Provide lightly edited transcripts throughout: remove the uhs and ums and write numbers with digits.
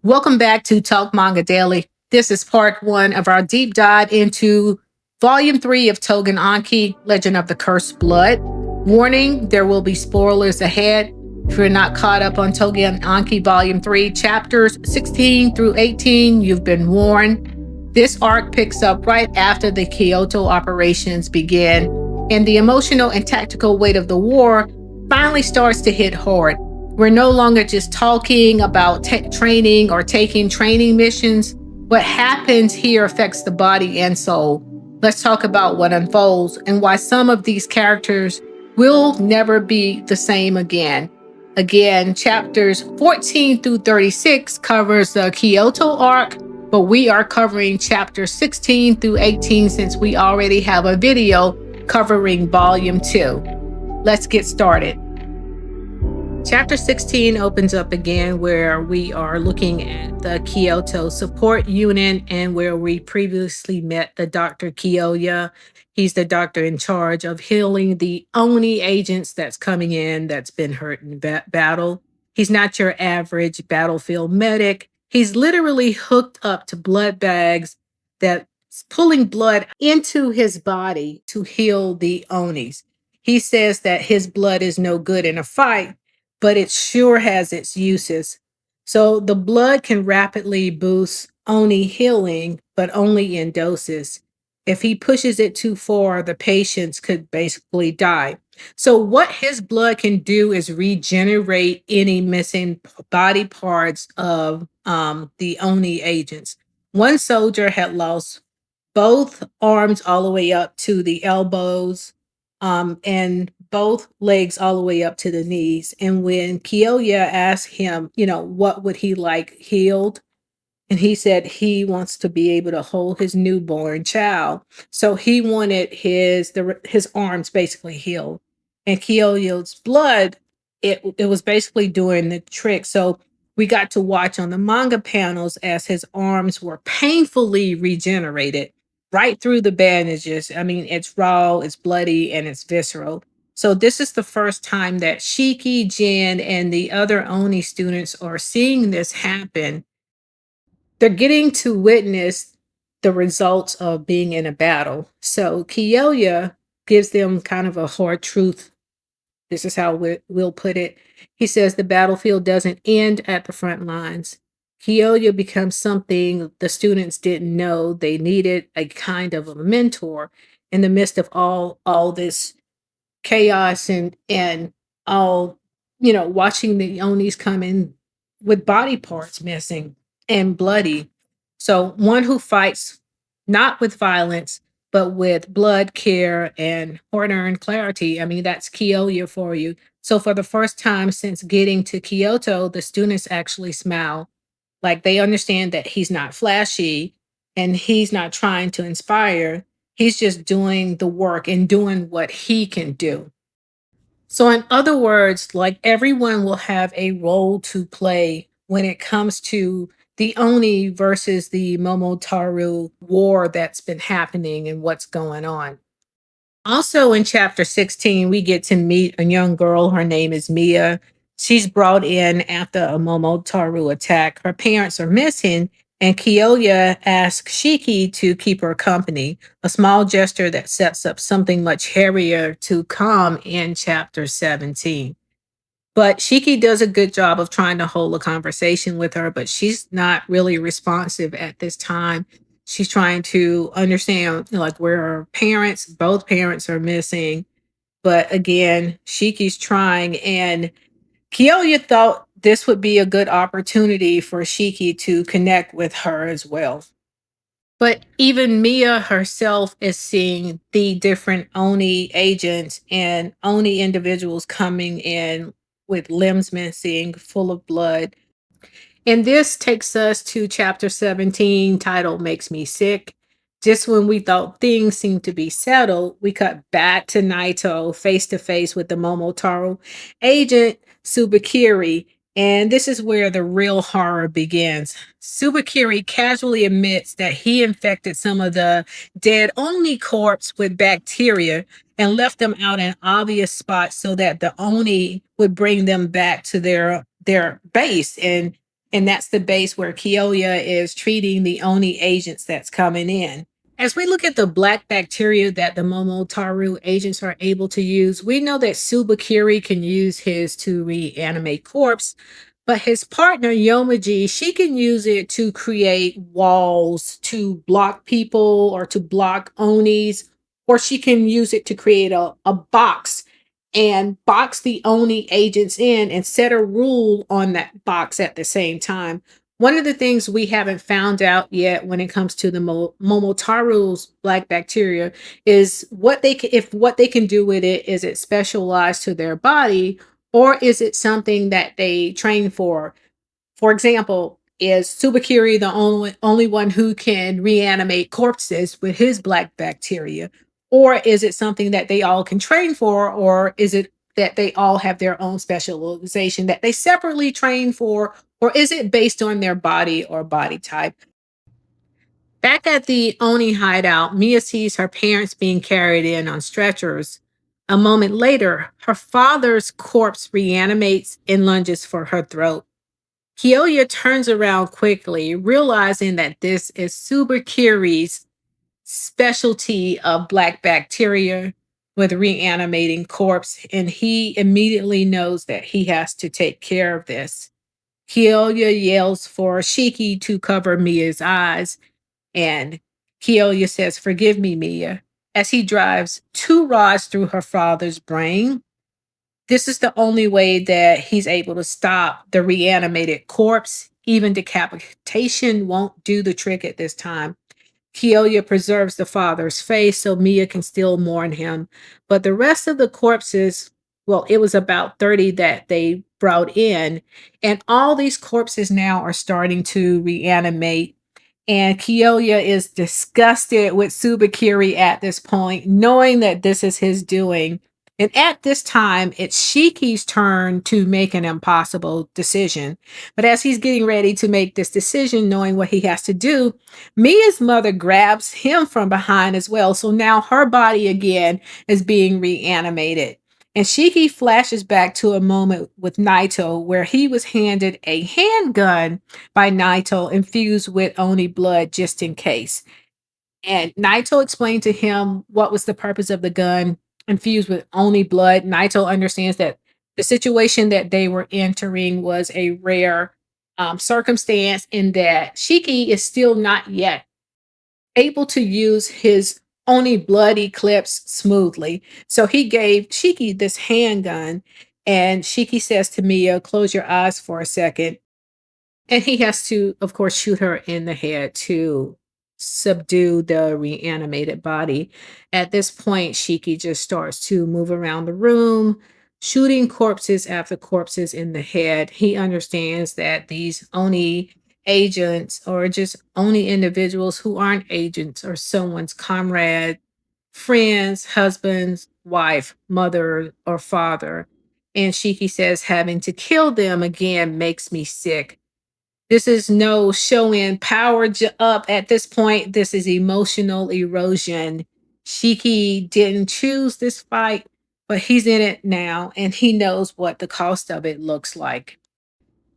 Welcome back to Talk Manga Daily. This is part one of our deep dive into Volume 3 of Tougen Anki, Legend of the Cursed Blood. Warning, there will be spoilers ahead. If you're not caught up on Tougen Anki Volume 3, chapters 16 through 18, you've been warned. This arc picks up right after the Kyoto operations begin, and the emotional and tactical weight of the war finally starts to hit hard. We're no longer just talking about training or taking training missions. What happens here affects the body and soul. Let's talk about what unfolds and why some of these characters will never be the same again. Again, chapters 14 through 36 covers the Kyoto arc, but we are covering chapters 16 through 18 since we already have a video covering volume 2. Let's get started. Chapter 16 opens up again where we are looking at the Kyoto support unit and where we previously met the Dr. Kyoya. He's the doctor in charge of healing the Oni agents that's coming in that's been hurt in battle. He's not your average battlefield medic. He's literally hooked up to blood bags that's pulling blood into his body to heal the Onis. He says that his blood is no good in a fight, but it sure has its uses. So the blood can rapidly boost Oni healing, but only in doses. If he pushes it too far, the patients could basically die. So what his blood can do is regenerate any missing body parts of the Oni agents. One soldier had lost both arms all the way up to the elbows, and both legs all the way up to the knees. And when Kyoya asked him, what would he like healed? And he said he wants to be able to hold his newborn child. So he wanted his arms basically healed. And Kyoya's blood, it was basically doing the trick. So we got to watch on the manga panels as his arms were painfully regenerated right through the bandages. I mean, it's raw, it's bloody, and it's visceral. So this is the first time that Shiki, Jin, and the other Oni students are seeing this happen. They're getting to witness the results of being in a battle. So Kyoya gives them kind of a hard truth. This is how we'll put it. He says the battlefield doesn't end at the front lines. Kyoya becomes something the students didn't know. They needed a kind of a mentor in the midst of all this chaos and all, watching the Onis come in with body parts missing and bloody. So one who fights not with violence, but with blood, care, and hard-earned clarity. I mean, that's Kyoya for you. So for the first time since getting to Kyoto, the students actually smile. Like they understand that he's not flashy and he's not trying to inspire. He's just doing the work and doing what he can do. So, in other words, like everyone will have a role to play when it comes to the Oni versus the Momotaru war that's been happening and what's going on. Also, in chapter 16, we get to meet a young girl. Her name is Mia. She's brought in after a Momotaru attack. Her parents are missing, and Kyoya asks Shiki to keep her company, a small gesture that sets up something much hairier to come in chapter 17. But Shiki does a good job of trying to hold a conversation with her, but she's not really responsive at this time. She's trying to understand, like, where her parents, both parents are missing. But again, Shiki's trying, and Kyoya thought this would be a good opportunity for Shiki to connect with her as well. But even Mia herself is seeing the different Oni agents and Oni individuals coming in with limbs missing, full of blood. And this takes us to chapter 17, titled Makes Me Sick. Just when we thought things seemed to be settled, we cut back to Naito face to face with the Momotaro agent Subakiri. And this is where the real horror begins. Subakiri casually admits that he infected some of the dead Oni corpse with bacteria and left them out in obvious spots so that the Oni would bring them back to their base. And And that's the base where Kyoya is treating the Oni agents that's coming in. As we look at the black bacteria that the Momotaru agents are able to use, we know that Subakiri can use his to reanimate corpse, but his partner Yomaji, she can use it to create walls to block people or to block Onis, or she can use it to create a box and box the Oni agents in and set a rule on that box at the same time. One of the things we haven't found out yet when it comes to the Momotaru's black bacteria is what they can do with it. Is it specialized to their body, or is it something that they train for? For example, is Subakiri the only one who can reanimate corpses with his black bacteria? Or is it something that they all can train for? Or is it that they all have their own specialization that they separately train for? Or is it based on their body or body type? Back at the Oni hideout, Mia sees her parents being carried in on stretchers. A moment later, her father's corpse reanimates and lunges for her throat. Kyoya turns around quickly, realizing that this is Subakiri's specialty of black bacteria with reanimating corpse, and he immediately knows that he has to take care of this. Kyoya yells for Shiki to cover Mia's eyes, and Kyoya says, "Forgive me, Mia," as he drives two rods through her father's brain. This is the only way that he's able to stop the reanimated corpse. Even decapitation won't do the trick at this time. Kyoya preserves the father's face so Mia can still mourn him. But the rest of the corpses, well, it was about 30 that they brought in. And all these corpses now are starting to reanimate. And Kyoya is disgusted with Subakiri at this point, knowing that this is his doing. And at this time, it's Shiki's turn to make an impossible decision. But as he's getting ready to make this decision, knowing what he has to do, Mia's mother grabs him from behind as well. So now her body again is being reanimated. And Shiki flashes back to a moment with Naito where he was handed a handgun by Naito infused with Oni blood just in case. And Naito explained to him what was the purpose of the gun infused with Oni blood. Naito understands that the situation that they were entering was a rare circumstance, and that Shiki is still not yet able to use his Oni blood eclipse smoothly. So he gave Shiki this handgun, and Shiki says to Mia, "Close your eyes for a second." And he has to, of course, shoot her in the head to subdue the reanimated body. At this point, Shiki just starts to move around the room, shooting corpses after corpses in the head. He understands that these Oni agents, or just Oni individuals who aren't agents, or someone's comrade, friends, husbands, wife, mother, or father. And Shiki says, having to kill them again makes me sick. This is no showing power up at this point. This is emotional erosion. Shiki didn't choose this fight, but he's in it now, and he knows what the cost of it looks like.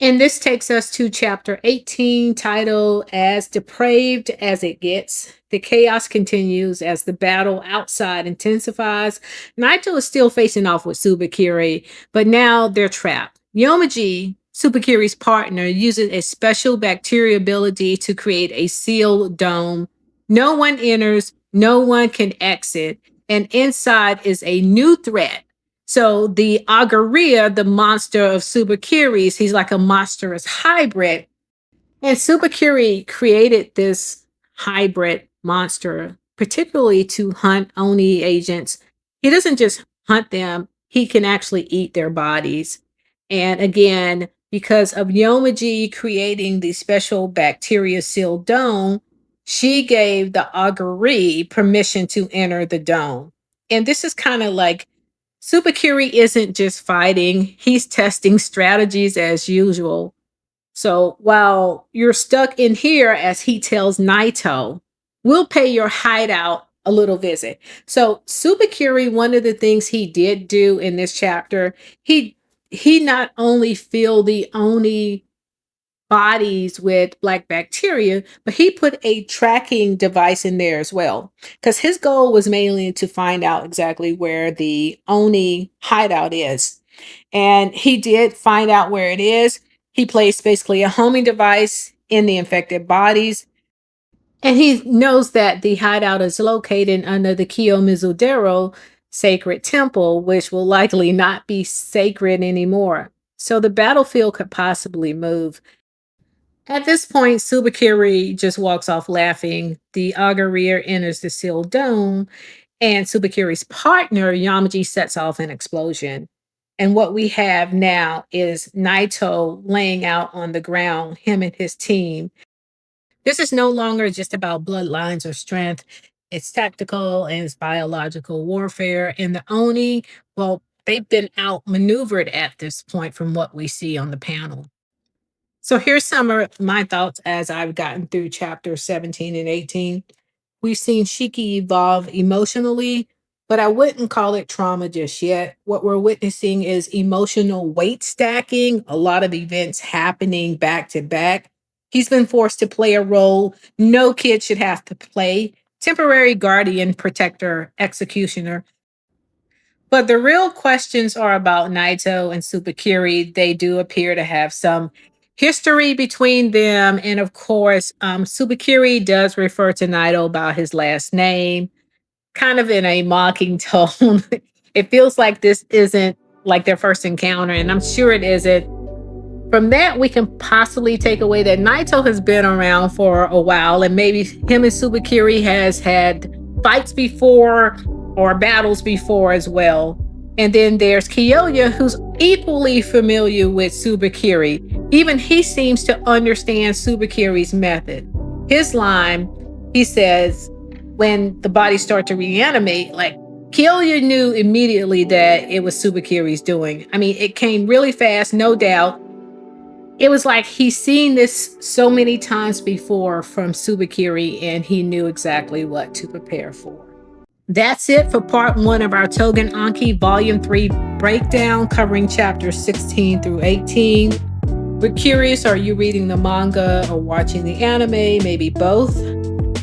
And this takes us to chapter 18, titled As Depraved as It Gets. The chaos continues as the battle outside intensifies. Naito is still facing off with Subakiri, but now they're trapped. Yomaji, Subakiri's partner, uses a special bacteria ability to create a sealed dome. No one enters, no one can exit, and inside is a new threat. So the Agaria, the monster of Subakiri's, he's like a monstrous hybrid. And Subakiri created this hybrid monster, particularly to hunt Oni agents. He doesn't just hunt them, he can actually eat their bodies. And again, because of Yomaji creating the special bacteria sealed dome, she gave the Agari permission to enter the dome. And this is kind of like Subakiri isn't just fighting, he's testing strategies as usual. So while you're stuck in here, as he tells Naito, we'll pay your hideout a little visit. So Subakiri, one of the things he did do in this chapter, he not only filled the Oni bodies with black bacteria, but he put a tracking device in there as well. Because his goal was mainly to find out exactly where the Oni hideout is. And he did find out where it is. He placed basically a homing device in the infected bodies. And he knows that the hideout is located under the Kiyomizudero sacred temple, which will likely not be sacred anymore. So the battlefield could possibly move. At this point, Subakiri just walks off laughing. The Agarir enters the sealed dome, and Subakiri's partner, Yamaji, sets off an explosion. And what we have now is Naito laying out on the ground, him and his team. This is no longer just about bloodlines or strength. It's tactical and it's biological warfare. And the Oni, well, they've been outmaneuvered at this point from what we see on the panel. So here's some of my thoughts as I've gotten through chapters 17 and 18. We've seen Shiki evolve emotionally, but I wouldn't call it trauma just yet. What we're witnessing is emotional weight stacking, a lot of events happening back to back. He's been forced to play a role no kid should have to play: temporary guardian, protector, executioner. But the real questions are about Naito and Tsubakiri. They do appear to have some history between them. And of course, Tsubakiri does refer to Naito about his last name, kind of in a mocking tone. It feels like this isn't like their first encounter, and I'm sure it isn't. From that, we can possibly take away that Naito has been around for a while, and maybe him and Tsubakiri has had fights before or battles before as well. And then there's Kyoya, who's equally familiar with Tsubakiri. Even he seems to understand Tsubakiri's method. His line, he says, when the bodies start to reanimate, like Kyoya knew immediately that it was Tsubakiri's doing. I mean, it came really fast, no doubt. It was like he's seen this so many times before from Tsubakiri, and he knew exactly what to prepare for. That's it for part 1 of our Tougen Anki Volume 3 breakdown, covering chapters 16 through 18. We're curious, are you reading the manga or watching the anime? Maybe both.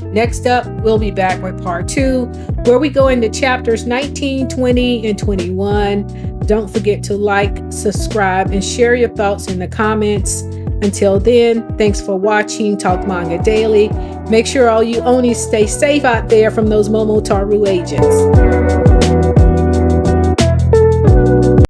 Next up, we'll be back with part 2, where we go into chapters 19, 20, and 21. Don't forget to like, subscribe, and share your thoughts in the comments. Until then, thanks for watching Talk Manga Daily. Make sure all you Onis stay safe out there from those Momotaru agents.